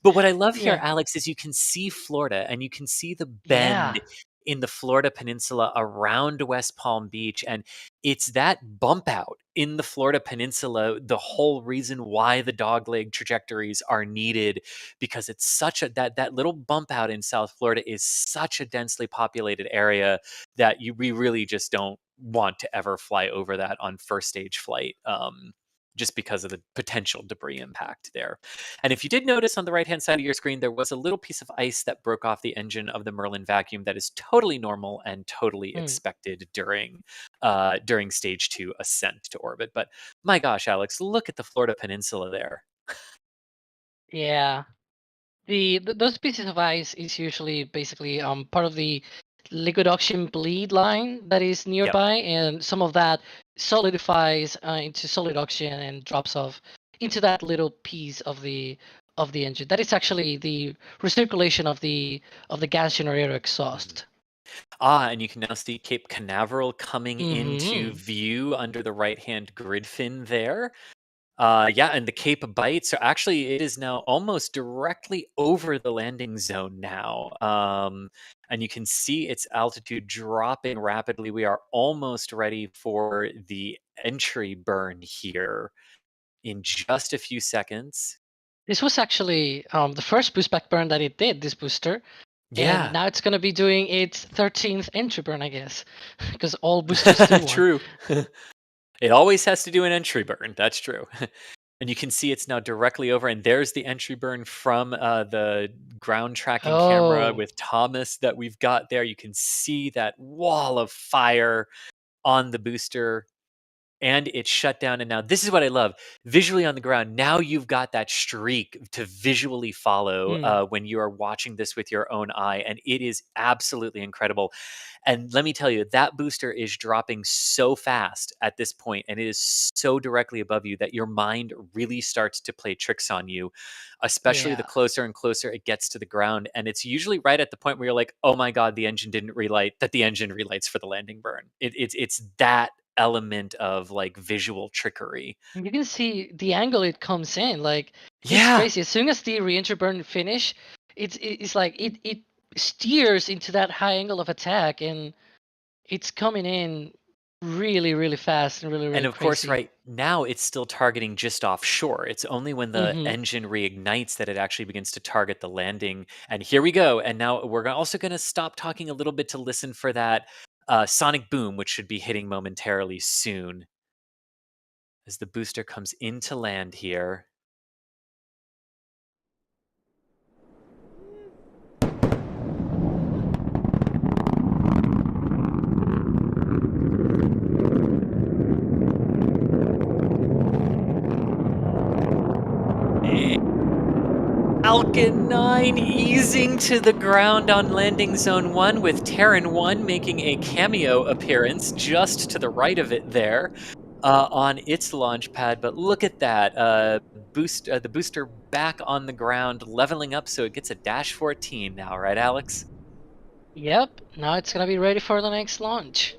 But what I love here, Yeah. Alex, is you can see Florida, and you can see the Yeah. bend in the Florida Peninsula around West Palm Beach, and it's that bump out in the Florida Peninsula, the whole reason why the dogleg trajectories are needed, because it's such a that little bump out in South Florida is such a densely populated area that we really just don't want to ever fly over that on first stage flight, just because of the potential debris impact there. And if you did notice on the right-hand side of your screen, there was a little piece of ice that broke off the engine of the Merlin vacuum that is totally normal and totally expected during stage 2 ascent to orbit. But my gosh, Alex, look at the Florida Peninsula there. Yeah. Those pieces of ice is usually basically part of the liquid oxygen bleed line that is nearby, and some of that solidifies into solid oxygen and drops off into that little piece of the engine. That is actually the recirculation of the gas generator exhaust. And you can now see Cape Canaveral coming into Mhm. view under the right-hand grid fin there. Yeah, and the Cape Bites are actually, it is now almost directly over the landing zone now. And you can see its altitude dropping rapidly. We are almost ready for the entry burn here in just a few seconds. This was actually the first boost back burn that it did, this booster. And Yeah, now it's going to be doing its 13th entry burn, I guess, because all boosters do one. true. It always has to do an entry burn. That's true. And you can see it's now directly over, and there's the entry burn from the ground tracking camera Oh, with Thomas that we've got there. You can see that wall of fire on the booster, and it's shut down. And now this is what I love. Visually on the ground, now you've got that streak to visually follow when you are watching this with your own eye, and it is absolutely incredible. And let me tell you, that booster is dropping so fast at this point, and it is so directly above you that your mind really starts to play tricks on you, especially the yeah. closer and closer it gets to the ground. And it's usually right at the point where you're like, oh my God, the engine didn't relight, that the engine relights for the landing burn. It's that element of like visual trickery. And you can see the angle it comes in. Like, it's Yeah. crazy. As soon as the re-entry burn finish, it's like it steers into that high angle of attack, and it's coming in really, really fast and really, really And of course, crazy. right now it's still targeting just offshore. It's only when the Mhm. engine reignites that it actually begins to target the landing. And here we go. And now we're also going to stop talking a little bit to listen for that sonic boom, which should be hitting momentarily soon as the booster comes into land here. Falcon 9 easing to the ground on landing zone 1 with Terran 1 making a cameo appearance just to the right of it there on its launch pad. But look at that. The booster back on the ground, leveling up so it gets a dash 14 now, right, Alex? Yep. Now it's gonna be ready for the next launch.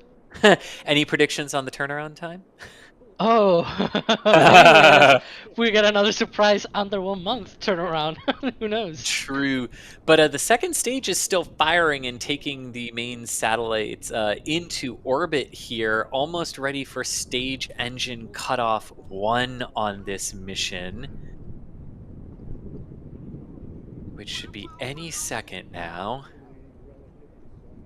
Any predictions on the turnaround time? Oh, maybe we get another surprise under 1 month turnaround. Who knows? True, but the second stage is still firing and taking the main satellites into orbit here, almost ready for stage engine cutoff 1 on this mission, which should be any second now.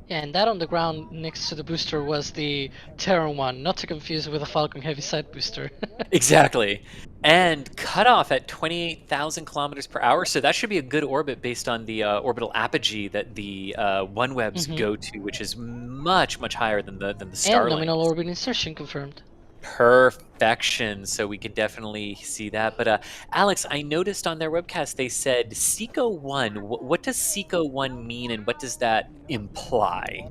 Yeah, and that on the ground next to the booster was the Terran one, not to confuse with a Falcon heaviside booster. Exactly. And cutoff at 28,000 kilometers per hour. So that should be a good orbit based on the orbital apogee that the OneWebs go to, which is much, much higher than the And Starlink. nominal orbit insertion confirmed. Perfection. So we could definitely see that. But Alex, I noticed on their webcast they said SECO 1. What does SECO 1 mean and what does that imply?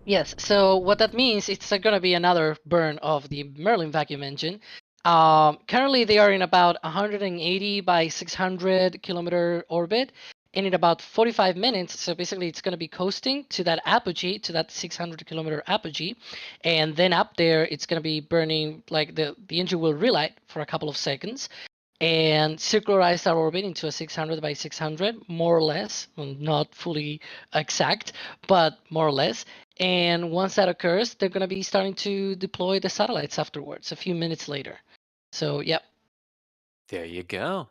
Yes, so what that means, it's going to be another burn of the Merlin vacuum engine. Currently, they are in about 180 by 600 kilometer orbit, and in about 45 minutes, so basically it's going to be coasting to that apogee, to that 600 kilometer apogee, and then up there, it's going to be burning, like the engine will relight for a couple of seconds, and circularize our orbit into a 600 by 600, more or less, well, not fully exact, but more or less. And once that occurs, they're going to be starting to deploy the satellites afterwards, a few minutes later. So, yep. There you go.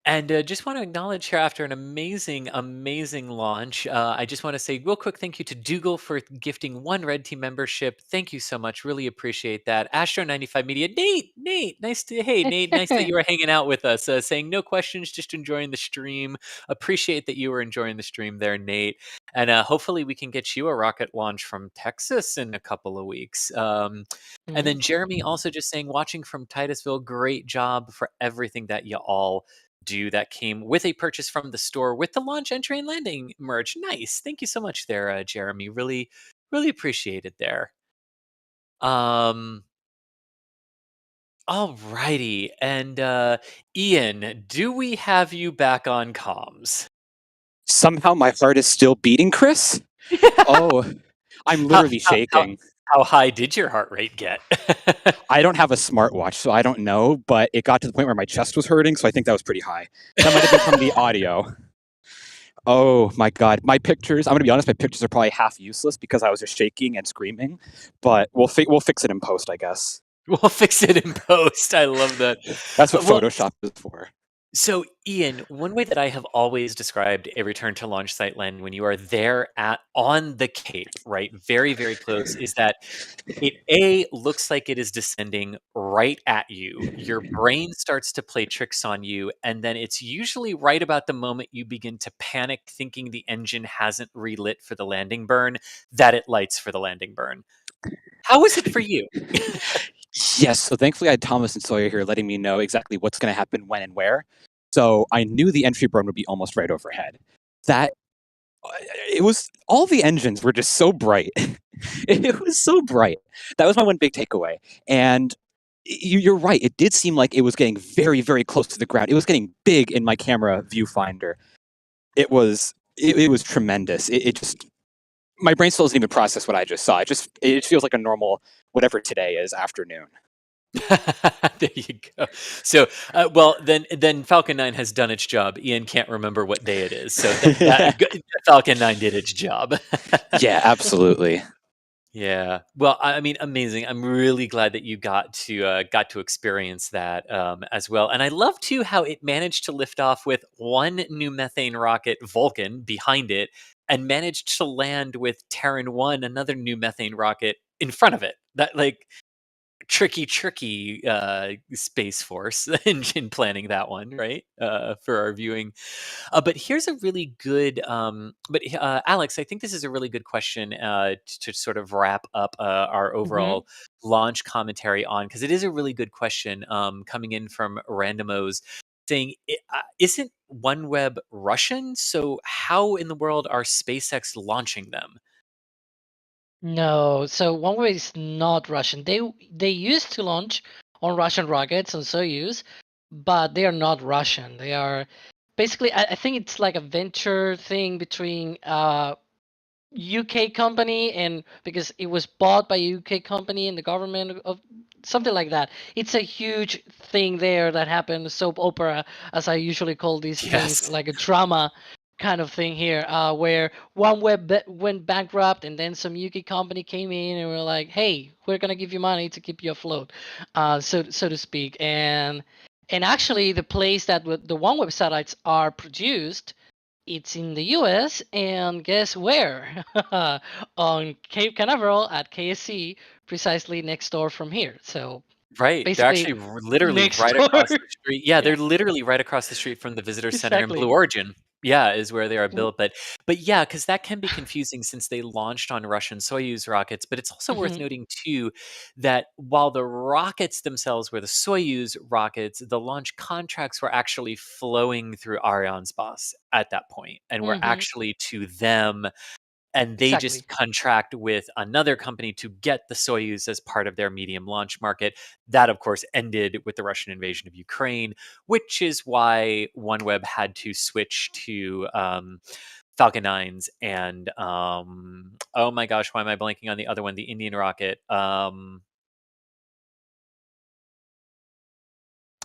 And just want to acknowledge here after an amazing, amazing launch. I just want to say real quick thank you to Dougal for gifting 1 Red Team membership. Thank you so much. Really appreciate that. Astro95 Media. Nate, nice to, hey, Nate, nice that you were hanging out with us, saying no questions, just enjoying the stream. Appreciate that you were enjoying the stream there, Nate. And hopefully we can get you a rocket launch from Texas in a couple of weeks. And then Jeremy also just saying, watching from Titusville, great job for everything that you all do. That came with a purchase from the store with the launch, entry, and landing merch. Nice. Thank you so much there, Jeremy. Really, really appreciate it there. Alrighty. And Ian, do we have you back on comms? Somehow my heart is still beating, Chris. Oh, I'm literally shaking. How high did your heart rate get? I don't have a smartwatch, so I don't know, but it got to the point where my chest was hurting, so I think that was pretty high. That might have been from the audio. Oh my god, my pictures, I'm going to be honest, my pictures are probably half useless because I was just shaking and screaming, but we'll fix it in post, I guess. We'll fix it in post. I love that. That's what Photoshop is for. So, Ian, one way that I have always described a return to launch site land when you are there on the Cape, right, very, very close, is that it looks like it is descending right at you. Your brain starts to play tricks on you, and then it's usually right about the moment you begin to panic, thinking the engine hasn't relit for the landing burn, that it lights for the landing burn. How is it for you? Yes, so thankfully I had Thomas and Sawyer here letting me know exactly what's going to happen when and where. So I knew the entry burn would be almost right overhead. It was, all the engines were just so bright. It was so bright. That was my one big takeaway. And you're right, it did seem like it was getting very, very close to the ground. It was getting big in my camera viewfinder. It was tremendous. It just, my brain still doesn't even process what I just saw. It feels like a normal, whatever today is, afternoon. There you go. So, well, then Falcon 9 has done its job. Ian can't remember what day it is, so Falcon 9 did its job. Yeah, absolutely. Yeah. Well, I mean, amazing. I'm really glad that you got to experience that as well. And I love too how it managed to lift off with one new methane rocket, Vulcan, behind it, and managed to land with Terran 1, another new methane rocket, in front of it. That, like, tricky Space Force in planning that one, right? For our viewing. But here's a really good, Alex, I think this is a really good question to sort of wrap up our overall launch commentary on, because it is a really good question coming in from Randomos saying, isn't OneWeb Russian? So how in the world are SpaceX launching them? No, so OneWeb is not Russian. They used to launch on Russian rockets on Soyuz, but they are not Russian. They are basically, I think it's like a venture thing between UK company, and because it was bought by a UK company and the government of something like that. It's a huge thing there that happened, soap opera, as I usually call these things, Yes. like a drama kind of thing here, where OneWeb went bankrupt, and then some UK company came in and were like, "Hey, we're gonna give you money to keep you afloat," so to speak. And actually, the place that the OneWeb satellites are produced, it's in the US, and guess where? On Cape Canaveral at KSC, precisely next door from here. So Right. They're basically, actually literally next right door. across the street. Yeah, Yeah, they're literally right across the street from the visitor center in Blue exactly. Origin. Yeah, is where they are W- built. But yeah, because that can be confusing since they launched on Russian Soyuz rockets. But it's also worth mhm, noting too that while the rockets themselves were the Soyuz rockets, the launch contracts were actually flowing through Arianespace at that point, and were mhm, actually to them, and they exactly. just contract with another company to get the Soyuz as part of their medium launch market. That, of course, ended with the Russian invasion of Ukraine, which is why OneWeb had to switch to Falcon 9s and oh my gosh, why am I blanking on the other one? The Indian rocket.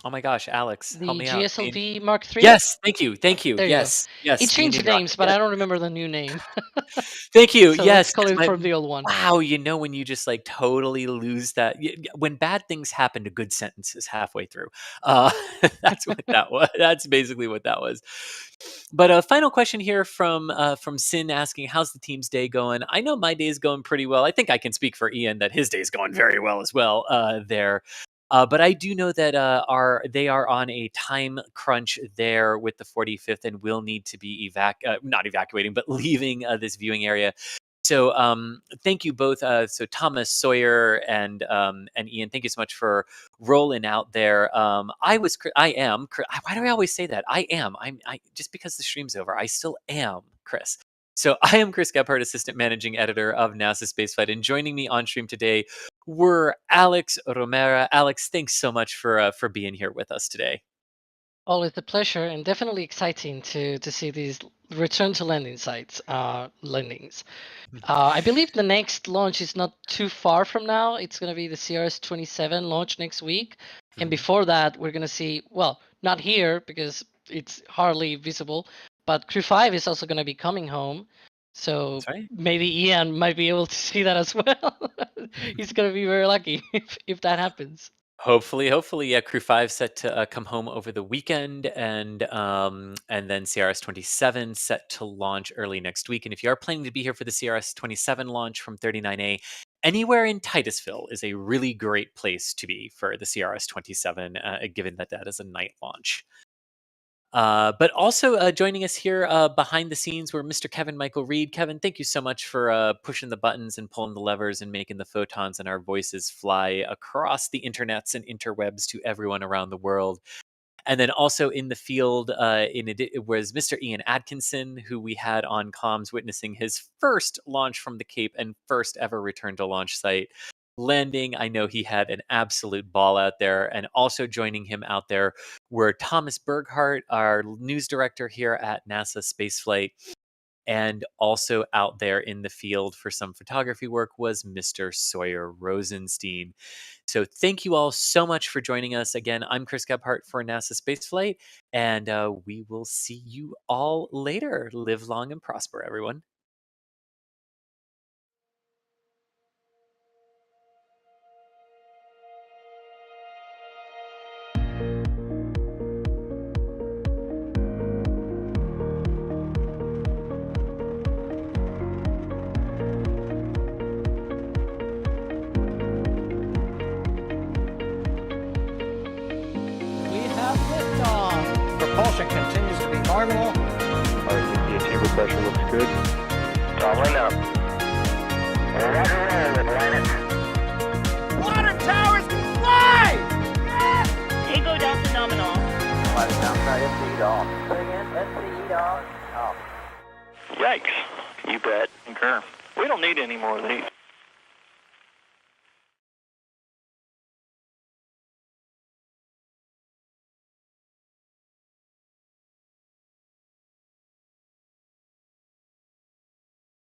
Oh my gosh, Alex, help The me out. GSLV Mark III. Yes, thank you, thank you. There you go. Yes, It yes, the changed Indian rocket. names, but Yes. I don't remember the new name. Thank you. So let's Yes, call 'cause it from the old one. wow, when you just, like, totally lose that when bad things happen, a good sentence is halfway through. Uh, that's what that was. That's basically what that was. But a final question here from Sin asking, "How's the team's day going?" I know my day is going pretty well. I think I can speak for Ian that his day is going very well as well, there. But I do know that they are on a time crunch there with the 45th and will need to be not evacuating, but leaving this viewing area. So thank you both. So Thomas, Sawyer, and Ian, thank you so much for rolling out there. I am. Why do I always say that? I am. I just because the stream's over, I still am Chris. So I am Chris Gebhardt, Assistant Managing Editor of NASA Spaceflight, and joining me on stream today were Alex Romera. Alex, thanks so much for being here with us today. Always a pleasure, and definitely exciting to see these return to landing sites landings. I believe the next launch is not too far from now. It's going to be the CRS-27 launch next week, and Mhm. before that, we're going to see, well, not here because it's hardly visible, but Crew 5 is also going to be coming home. So That's right. maybe Ian might be able to see that as well. He's going to be very lucky if that happens. Hopefully, yeah. Crew 5 set to come home over the weekend, and then CRS-27 set to launch early next week. And if you are planning to be here for the CRS-27 launch from 39A, anywhere in Titusville is a really great place to be for the CRS-27, given that that is a night launch. But also joining us here behind the scenes were Mr. Kevin Michael Reed. Kevin, thank you so much for pushing the buttons and pulling the levers and making the photons and our voices fly across the internets and interwebs to everyone around the world. And then also in the field, it was Mr. Ian Atkinson, who we had on comms witnessing his first launch from the Cape and first ever return to launch site. Landing, I know he had an absolute ball out there. And also joining him out there were Thomas Berghardt, our news director here at NASA Spaceflight. And also out there in the field for some photography work was Mr. Sawyer Rosenstein. So thank you all so much for joining us. Again, I'm Chris Gebhardt for NASA Spaceflight, and we will see you all later. Live long and prosper, everyone. We have liftoff. Propulsion continues to be normal. RCP chamber pressure looks good. Doubling up. Roger, roll, Atlantic. Water towers, fly! Yes! Tango Delta nominal. Flight downside SCE off. Say again, SCE off. Yikes. You bet. Concur. We don't need any more of these.